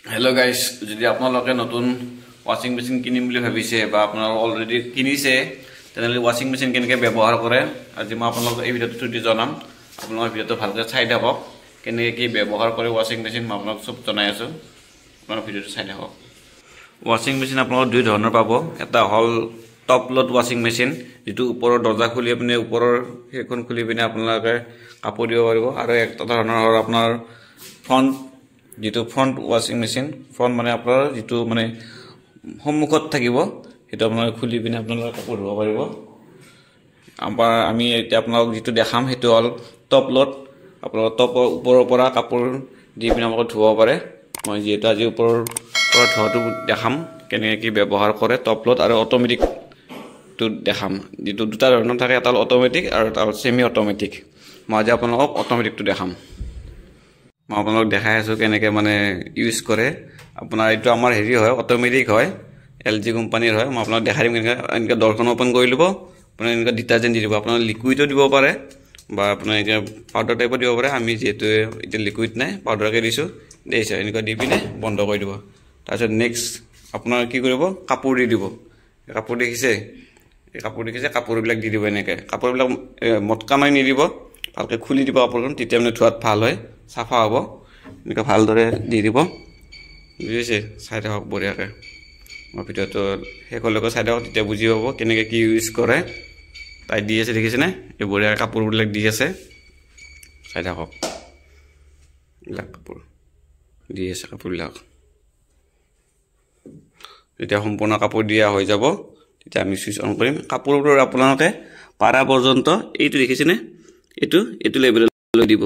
Hello guys, যদি আপোনালোকে নতুন ওয়াশিং মেশিন কিনিম বুলি ভাবিছে বা আপোনালোক অলৰেডি কিনিছে তেনেহলে ওয়াশিং মেশিন কেনেকৈ ব্যৱহাৰ কৰে আজি মই আপোনালোকক এই ভিডিঅ'টো দি জনাম আপোনালোকে ভিডিঅ'টো ভালকৈ চাই থাকক কেনেকৈ কি ব্যৱহাৰ কৰে ওয়াশিং মেশিন মই আপোনালোকক সব জনাই আছো আপোনালোকে ভিডিঅ'টো চাই থাকক ওয়াশিং মেশিন আপোনালোক দুই ধৰণৰ পাব এটা হল টপ লোড ওয়াশিং মেশিন যেটো ওপৰৰ দৰ্জা খুলি আপুনি ওপৰৰ হেখন খুলি পিনে আপোনালোকে কাপোৰ দিব পাৰিব আৰু এটা ধৰণৰ হল আপোনাৰ ফ্ৰন্ট যেটো ফ্ৰন্ট ওয়াশিং মেশিন ফ্ৰন্ট মানে আপোনাৰ যেটো মানে সন্মুখত থাকিব এটা আপোনাৰ খুলি পিনে আপোনালোকে কাপোৰ ধুব পাৰিব আমি এতিয়া আপোনালোক যেটো দেখাম হেতু হল টপ লোড আপোনালোক টপৰ ওপৰৰ পৰা কাপোৰ দি পিনে আপোনালোক ধুব পাৰে মই যেটো আজি ওপৰৰ পৰা ধোৱাটো দেখাম কেনেকৈ কি ব্যৱহাৰ কৰে টপ লোড আৰু অটোমেটিক তো দেখাম যেটো দুটা ধৰণৰ থাকে এটা অটোমেটিক আৰু এটা সেমি অটোমেটিক মই আজি আপোনালোকক অটোমেটিকটো দেখাম মই আপোনালোক দেখাই আছো কেনেকৈ মানে ইউজ কৰে আপোনাৰ এটো আমাৰ হেৰি হয় অটোমেটিক হয় এলজি কোম্পানীৰ হয় মই আপোনালোক দেখাই দিম কেনেকৈ দৰ্খন ওপেন কৰি লব আপুনি এনেকৈ ডিটাৰজেন্ট দি দিব আপোনাৰ লিকুইডো দিব পাৰে বা আপোনাৰ এতিয়া পাউডাৰ টাইপৰ দিব পাৰে আমি যেটো এটা লিকুইড নাই পাউডাৰকে দিছো দেইছে এনেকৈ দি পিনে বন্ধ কৰি দিব তাৰপিছত নেক্সট আপোনাৰ কি কৰিব কাপোৰ দি দিব কাপোৰ দেখিছে এই কাপোৰবিলাক দি দিব এনেকৈ কাপোৰবিলাক মটকা মাৰি নিদিব ভালকৈ খুলি দিব কাপোৰখন তেতিয়া মানে ধোৱাত ভাল হয় সাফা হ'ব এনেকৈ ভালদৰে দি দিব বুজিছে চাই থাকক বঢ়িয়াকৈ মই ভিডিঅ'টো শেষলৈকে চাই থাকক তেতিয়া বুজি পাব কেনেকৈ কি ইউজ কৰে তাই দি আছে দেখিছেনে এই বঢ়িয়া কাপোৰবিলাক দি আছে চাই থাকক এইবিলাক কাপোৰ দি আছে কাপোৰবিলাক যেতিয়া সম্পূৰ্ণ কাপোৰ দিয়া হৈ যাব তেতিয়া আমি সুইচ অন কৰিম কাপোৰবোৰ আপোনালোকে পাৰা পৰ্যন্ত এইটো দেখিছেনে এইটো লেভেললৈ দিব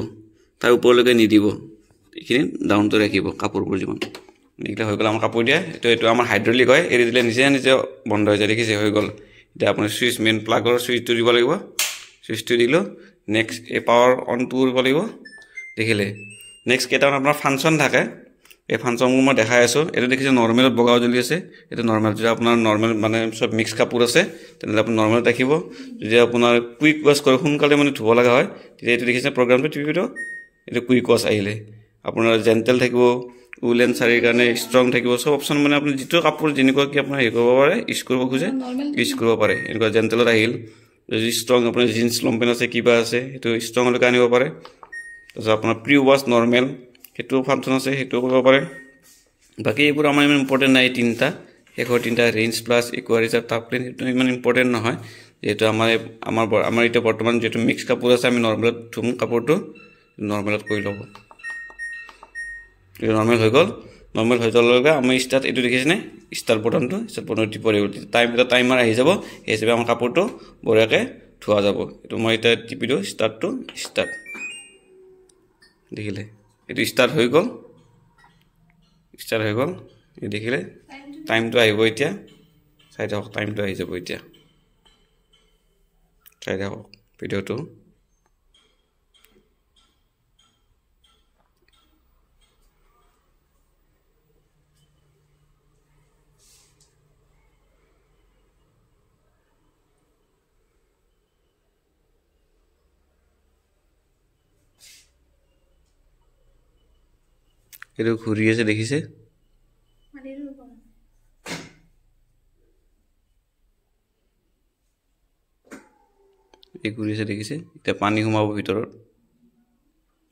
তাৰ ওপৰলৈকে নিদিব এইখিনি ডাউনটো ৰাখিব কাপোৰবোৰ যিমান নিকলা হৈ গ'ল আমাৰ কাপোৰ দিয়া এইটো আমাৰ হাইড্ৰলিক হয় এৰি দিলে নিজে বন্ধ হৈ যায় দেখিছে হৈ গ'ল এতিয়া আপুনি সুইচ মেইন প্লাগৰ সুইচটো দিব লাগিব সুইচটো দিলো নেক্সট এই পাৱাৰ অন টো কৰিব লাগিব দেখিলে নেক্সট কেইটামান আপোনাৰ ফাংচন থাকে এই ফাংচনবোৰ মই দেখাই আছো এটা দেখিছে নৰমেলত বগাও জ্বলি আছে এটা নৰমেল যদি আপোনাৰ নৰমেল মানে সব মিক্স কাপোৰ আছে তেনেহলে আপুনি নৰমেলত ৰাখিব যদি আপোনাৰ কুইক ওয়াশ কৰে সোনকালে মানে ধুব লগা হয় তেতিয়া এইটো দেখিছে প্ৰগ্ৰামটো টিপিটো এটা কুইক ওয়াশ আহিলে আপোনাৰ জেন্টেল থাকিব উলেন শাৰীৰ কাৰণে ষ্ট্ৰং থাকিব সব অপচন মানে আপুনি যেটো কাপোৰ যেনেকুৱা কি আপোনাৰ হে কৰিব পাৰে ইউজ কৰিব খোজে ইউজ কৰিব পাৰে এনেকুৱা জেন্টেলত আহিল যদি ষ্ট্ৰং আপোনাৰ জিন্স লম্পেন আছে কিবা আছে হেতু ষ্ট্ৰং লৈ আনিব পাৰে তাৰপিছত আপোনাৰ প্ৰি ওয়াশ নৰমেল হেতু ফাংচন আছে হেতু কৰিব পাৰে বাকি এইবোৰ আমাৰ ইমান ইম্পৰ্টেন্ট নাই তিনটা একৰ তিনটা ৰেঞ্জ প্লাস ইকুয়ালাইজাৰ টাপলেন হেতু ইমান ইম্পৰ্টেন্ট নহয় যেটো আমাৰ এটা বৰ্তমান যেটো মিক্স কাপোৰ আছে আমি নৰমেলত ধুম কাপোৰটো নৰমেলত কৰি লব এই নৰমেল হৈ গ'ল নৰমেল হৈ যোৱাৰ লগে আমি স্টাৰ্ট এইটো দেখিছেনে স্টাৰ্ট বটনটো টিপি দিব টাইমাৰ আহি যাব এই হিচাপে আমাৰ কাপোৰটো বঢ়িয়াকৈ ধোৱা যাব এইটো মই এটা টিপি দিও স্টাৰ্ট দেখিলে এইটো স্টাৰ্ট হৈ গ'ল এই দেখিলে টাইমটো আহিব এতিয়া চাই থাকক টাইমটো আহি যাব এতিয়া চাই থাকক ভিডিঅ'টো এটো ঘুৰি আছে দেখিছে এই ঘুৰি আছে দেখিছে এতিয়া পানী সোমাব ভিতৰত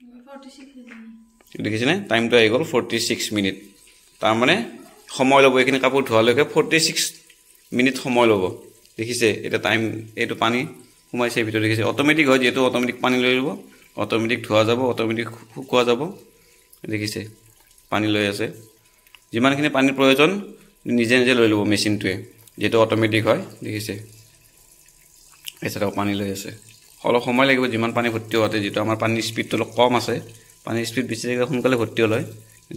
46 দেখিছে না টাইমটো আহি গ'ল 46 মিনিট তাৰ মানে সময় ল'ব এখিনি কাপোৰ ধোৱালৈকে 46 মিনিট সময় ল'ব দেখিছে এটা টাইম এইটো পানী সোমাইছে ভিতৰত দেখিছে অটোমেটিক হয় যেটো অটোমেটিক পানী লৈ ল'ব অটোমেটিক ধোৱা যাব অটোমেটিক শুকোৱা যাব দেখিছে পানী লৈ আছে যিমানখিনি পানীৰ প্ৰয়োজন নিজে লৈ ল'ব মেচিনটোৱে যেটো অটোমেটিক হয় দেখিছে এছাৰাও পানী লৈ আছে অলপ সময় লাগিব যিমান পানী ভৰ্তি হোৱাতে যেটো আমাৰ পানীৰ স্পিডটো অলপ কম আছে পানীৰ স্পিড বেছি থাকে সোনকালে ভৰ্তি হয়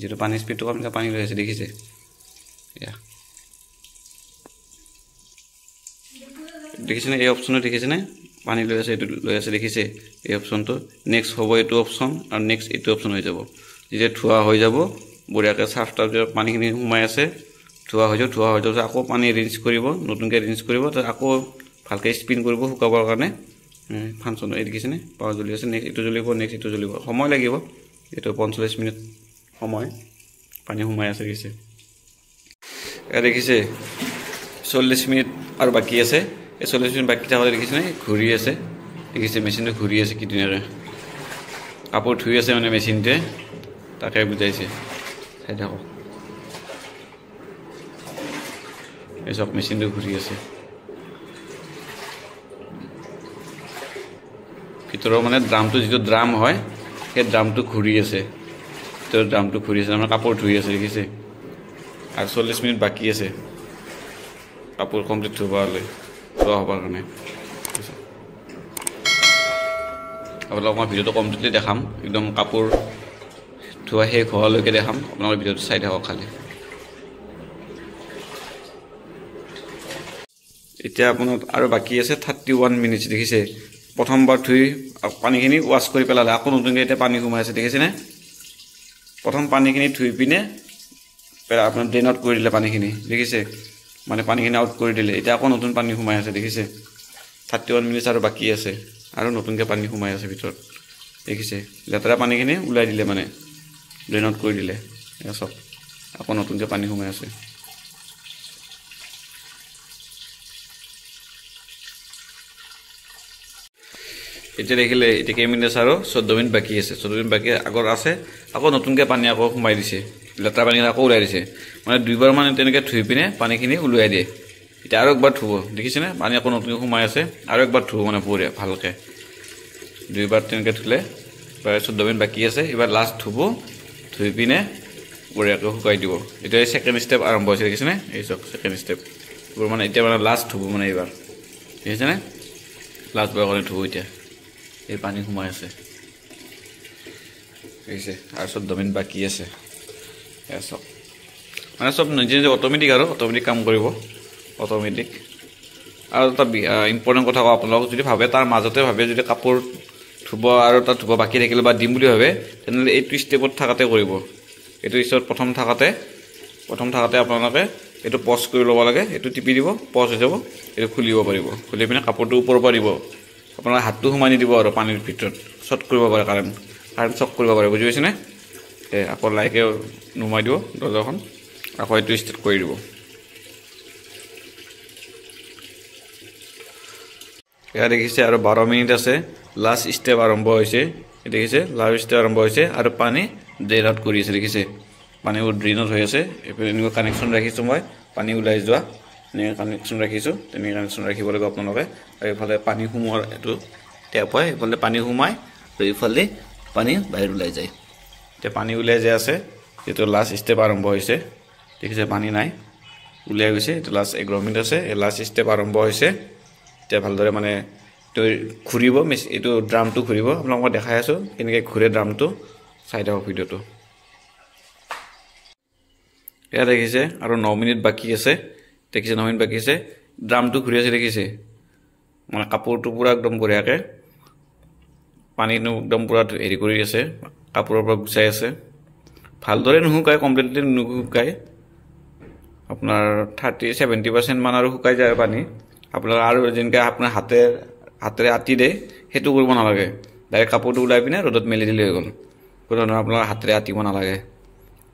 যেটো পানীৰ স্পিডটো কম আছে পানী লৈ আছে দেখিছে দেখিছেনে এই অপচনটো দেখিছেনে পানী লৈ আছে এটো লৈ আছে দেখিছে এই অপচনটো নেক্সট হ'ব এটো অপচন আৰু নেক্সট এটো অপচন হৈ যাব যেতিয়া ধোৱা হৈ যাব বঢ়িয়াকৈ সাফটাৰ পানীখিনি সোমাই আছে ধোৱা হৈ যাব আকৌ পানী ৰিন্স কৰিব নতুনকৈ ৰিন্স কৰিব তাৰ আকৌ ভালকৈ স্পিন কৰিব শুকাবৰ কাৰণে ফাংচন এই দেখিছেনে পাৱাৰ জ্বলি আছে নেক্সট এটো জ্বলিব নেক্সট এটো জ্বলিব সময় লাগিব এটো 45 মিনিট সময় পানী সোমাই আছে দেখিছে এয়া দেখিছে 40 মিনিট আৰু বাকি আছে এই 40 মিনিট বাকি থাকোঁতে দেখিছে নে ঘূৰি আছে দেখিছে মেচিনটো ঘূৰি আছে কি ধুনীয়াকৈ কাপোৰ ধুই আছে মানে মেচিনটোৱে তাকে বুজাইছে চাই থাকক এই চব মেচিনটো ঘূৰি আছে ভিতৰৰ মানে ড্ৰামটো যিটো ড্ৰাম হয় সেই ড্ৰামটো ঘূৰি আছে ভিতৰৰ ড্ৰামটো ঘূৰি আছে মানে কাপোৰ ধুই আছে দেখিছে আৰু 40 মিনিট বাকি আছে কাপোৰ কমপ্লিট হ'বলৈ ধোৱা হ'বৰ কাৰণে আপোনালোকক মই ভিডিঅ'টো কমপ্লিটলি দেখাম একদম কাপোৰ ধোৱা শেষ হোৱালৈকে দেখাম আপোনালোকে ভিডিঅ'টো চাই থাকক খালি এতিয়া আপোনাৰ আৰু বাকি আছে 31 মিনিট দেখিছে প্ৰথমবাৰ ধুই পানীখিনি ৱাছ কৰি পেলালে আকৌ নতুনকৈ এতিয়া পানী সোমাই আছে দেখিছেনে প্ৰথম পানীখিনি ধুই পিনে আপোনাৰ ড্ৰেইনত কৰি দিলে পানীখিনি দেখিছে মানে পানীখিনি আউট কৰি দিলে এতিয়া আকৌ নতুন পানী সোমাই আছে দেখিছে 31 মিনিট আৰু বাকি আছে আৰু নতুনকৈ পানী সোমাই আছে ভিতৰত দেখিছে লেতেৰা পানীখিনি ওলাই দিলে মানে ড্ৰেইনত কৰি দিলে এয়া চব আকৌ নতুনকৈ পানী সোমাই আছে এতিয়া দেখিলে এতিয়া কেইমিনিট আছে আৰু 14 মিনিট বাকি আছে 14 মিনিট বাকি আগৰ আছে আকৌ নতুনকৈ পানী আকৌ সোমাই দিছে লেতেৰা পানী আকৌ ওলাই দিছে মানে দুইবাৰ মানে তেনেকৈ ধুই পিনে পানীখিনি ওলাই দিয়ে এতিয়া আৰু একবাৰ ধুব দেখিছেনে পানী আকৌ নতুনকৈ সোমাই আছে আৰু একবাৰ ধুব মানে পুৰে ভালকৈ দুইবাৰ তেনেকৈ ধুলে প্ৰায় 14 মিনিট বাকি আছে এবাৰ লাষ্ট ধুব ধুই পিনে বঢ়িয়াকৈ শুকাই দিব এতিয়া এই সেকেন্ড ষ্টেপ আৰম্ভ হৈছে দেখিছেনে এই চক সেকেন্ড ষ্টেপ এইবোৰ মানে এতিয়া মানে লাষ্ট ধুব মানে এইবাৰ দেখিছেনে লাষ্ট বাৰ কাৰণে ধুব এতিয়া এই পানী সোমাই আছে দেখিছে আৰু 14 মিনিট বাকি আছে এয়া চব মানে চব নিজে নিজে অট'মেটিক আৰু অট'মেটিক কাম কৰিব অট'মেটিক আৰু এটা ইম্পৰ্টেণ্ট কথা কওঁ আপোনালোক যদি ভাবে তাৰ মাজতে ভাবে যদি কাপোৰ ধুব আৰু তাত ধুব বাকী থাকিলে বা দিম বুলি ভাবে তেনেহ'লে এইটো ষ্টেপত থাকাতে কৰিব এইটো ষ্টেপত প্ৰথম থাকাতে আপোনালোকে এইটো পজ কৰি ল'ব লাগে এইটো টিপি দিব পজ হৈ যাব এইটো খুলিব পাৰিব খুলি পিনে কাপোৰটো ওপৰৰ পৰা দিব আপোনাৰ হাতটো সোমাই নিদিব আৰু পানীৰ ভিতৰত শ্বট কৰিব পাৰে কাৰেণ্ট শ্বক কৰিব পাৰে বুজি পাইছেনে আকৌ লাহেকৈ নুমাই দিব দৰ্জাখন আকৌ এইটো ষ্টাৰ্ট কৰি দিব এয়া দেখিছে আৰু 12 মিনিট আছে লাষ্ট ষ্টেপ আৰম্ভ হৈছে দেখিছে লাষ্ট ষ্টেপ আৰম্ভ হৈছে আৰু পানী ড্ৰেইনত কৰি আছে দেখিছে পানীবোৰ ড্ৰেইনত হৈ আছে এইফালে এনেকুৱা কানেকশ্যন ৰাখিছোঁ মই পানী ওলাই যোৱা এনেকৈ কানেকশ্যন ৰাখিছোঁ তেনেকৈ কানেকশ্যন ৰাখিব লাগিব আপোনালোকে আৰু এইফালে পানী সোমোৱাৰ এইটো টেপ হয় এইফালে পানী সোমাই আৰু এইফালে পানী বাহিৰ ওলাই যায় এতিয়া পানী ওলাই যায় আছে এইটো লাষ্ট ষ্টেপ আৰম্ভ হৈছে দেখিছে পানী নাই ওলাই গৈছে এইটো লাষ্ট 11 মিনিট আছে এই লাষ্ট ষ্টেপ আৰম্ভ হৈছে এতিয়া ভালদৰে মানে ঘূৰিব এইটো ড্ৰামটো ঘূৰিব আপোনালোক মই দেখাই আছোঁ কেনেকৈ ঘূৰে ড্ৰামটো চাই থাকক ভিডিঅ'টো এয়া দেখিছে আৰু 9 মিনিট বাকী আছে দেখিছে 9 মিনিট বাকী আছে ড্ৰামটো ঘূৰি আছে দেখিছে মানে কাপোৰটো পূৰা একদম বঢ়িয়াকৈ পানীটো একদম পূৰা হেৰি কৰি আছে কাপোৰৰ পৰা গুচাই আছে ভালদৰে নুশুকায় কমপ্লিটলি নুশুকায় আপোনাৰ 30-70% মান আৰু শুকাই যায় পানী আপোনাৰ আৰু যেনেকৈ আপোনাৰ হাতেৰে আতি দিয়ে সেইটো কৰিব নালাগে ডাইৰেক্ট কাপোৰটো ওলাই পিনে ৰ'দত মেলি দিলে হৈ গ'ল কোনো ধৰণৰ আপোনাৰ হাতেৰে আতিব নালাগে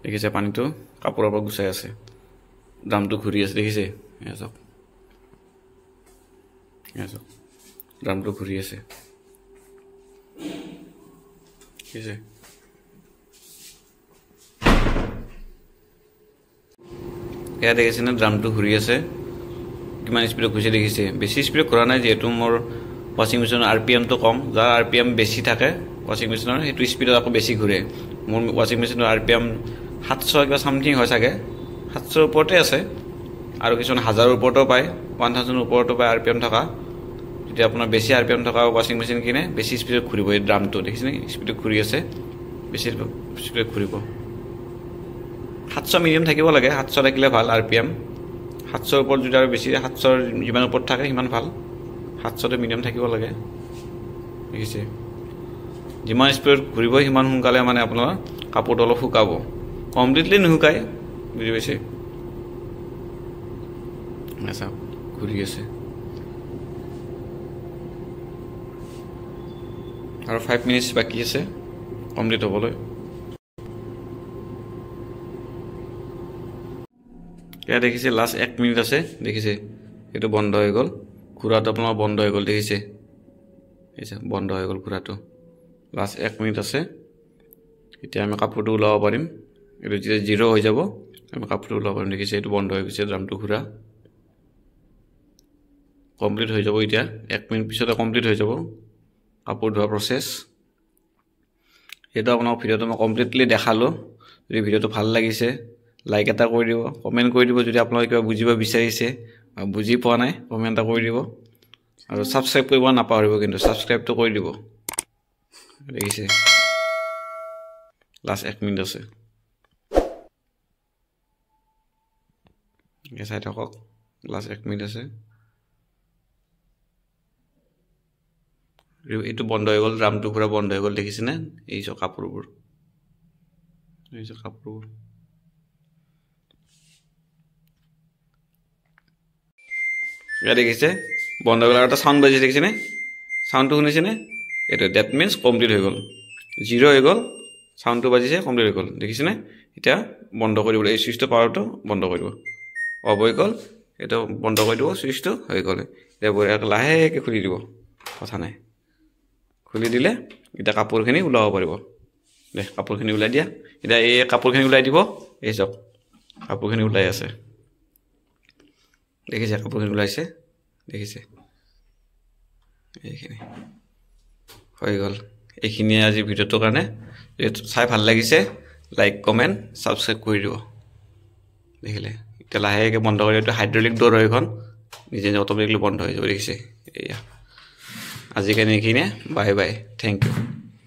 দেখিছে পানীটো কাপোৰৰ পৰা গুচাই আছে ড্ৰামটো ঘূৰি আছে দেখিছে এয়া চাওক ড্ৰামটো ঘূৰি আছে দেখিছে এয়া দেখিছেনে ড্ৰামটো ঘূৰি আছে কিমান স্পীডত ঘূৰিছে দেখিছে বেছি স্পীডত ঘূৰা নাই যিহেতু মোৰ ৱাশ্বিং মেচিনৰ RPMটো কম যাৰ RPM বেছি থাকে ৱাশ্বিং মেচিনৰ সেইটো স্পীডত আকৌ বেছি ঘূৰে মোৰ ৱাশ্বিং মেচিনৰ RPM 700 কিবা সামথিং হয় চাগে 700 ওপৰতে আছে আৰু কিছুমান 1000 ওপৰতো পায় 1000 ওপৰতো পায় RPM থকা যেতিয়া আপোনাৰ বেছি RPM থকা ৱাশ্বিং মেচিন কিনে বেছি স্পীডত ঘূৰিব এই ড্ৰামটো দেখিছেনে স্পীডত ঘূৰি আছে বেছি স্পীডত ঘূৰিব 700 মিডিয়াম থাকিব লাগে 700 থাকিলে ভাল RPM 700 ওপৰত যদি আৰু বেছি 700 যিমান ওপৰত থাকে সিমান ভাল 700তে মিডিয়াম থাকিব লাগে দেখিছে যিমান স্পীডত ঘূৰিব সিমান সোনকালে মানে আপোনাৰ কাপোৰটো অলপ শুকাব কমপ্লিটলি নুশুকায় বুজি পাইছে আচ্ছা ঘূৰি আছে আৰু 5 মিনিটছ বাকী আছে কমপ্লিট হ'বলৈ ইয়াত দেখিছে লাষ্ট 1 মিনিট আছে দেখিছে এটো বন্ধ হৈ গল ঘোৰাটো আপোনাৰ বন্ধ হৈ গল দেখিছে এইছে বন্ধ হৈ গল ঘোৰাটো লাষ্ট 1 মিনিট আছে এতিয়া আমি কাপোৰটো উলাব পাৰিম এটো যেতিয়া 0 হৈ যাব আমি কাপোৰটো উলাব পাৰিম দেখিছে এটো বন্ধ হৈ গৈছে ড্ৰামটো ঘোৰা কমপ্লিট হৈ যাব এতিয়া 1 মিনিট পিছতে কমপ্লিট হৈ যাব কাপোৰ ধোৱা প্ৰসেস এটা আপোনাক ভিডিওটো মই কমপ্লিটলি দেখালো যদি ভিডিওটো ভাল লাগিছে লাইক এটা কৰি দিব কমেন্ট কৰি দিব যদি আপোনালোকে কিবা বুজিব বিচাৰিছে বুজি পোৱা নাই কমেন্ট এটা কৰি দিব আৰু সাবস্ক্ৰাইব কৰিব নাপাহৰিব কিন্তু সাবস্ক্ৰাইবটো কৰি দিব দেখিছে লাষ্ট 1 মিনিট আছে এসাই থাকক লাষ্ট 1 মিনিট আছে এটো বন্ধ হৈ গল ড্ৰামটো পুৰা বন্ধ হৈ গল দেখিছে না এই যে কাপোৰবোৰ ইয়া দেখিছে বন্ধ হৈ গল এটা সাউন্ড বাজি দেখিছে নে সাউন্ডটো শুনিছে নে এটা দ্যাট মিন্স কমপ্লিট হৈ গল 0 হৈ গল সাউন্ডটো বাজিছে কমপ্লিট হৈ গল দেখিছে নে এটা বন্ধ কৰি দিব এই সুইচটো পাৱাৰটো বন্ধ কৰি দিব অফ হৈ গল এটা বন্ধ কৰি দিব সুইচটো হৈ গল এবাৰ লাহেকে খুলি দিব কথা নাই খুলি দিলে এটা কাপোৰখিনি উলাব পাৰিব দে কাপোৰখিনি উলাই দিয়া এটা এই কাপোৰখিনি উলাই দিব এই সব কাপোৰখিনি উলাই আছে দেখিছে কাপোৰখিনি উলাইছে দেখিছে এইখিনি হৈ গল এইখিনি আজি ভিডিওটোৰ কাৰণে চাই ভাল লাগিছে লাইক কমেন্ট সাবস্ক্ৰাইব কৰি দিব দেখিলে এটা লাহেকে বন্ধ কৰি এটা হাইড্ৰলিক ডোৰ হয় এখন নিজে অটোমেটিকলি বন্ধ হৈ যাব দেখিছে এয়া আজি কেনে কিনে বাই বাই থ্যাংক ইউ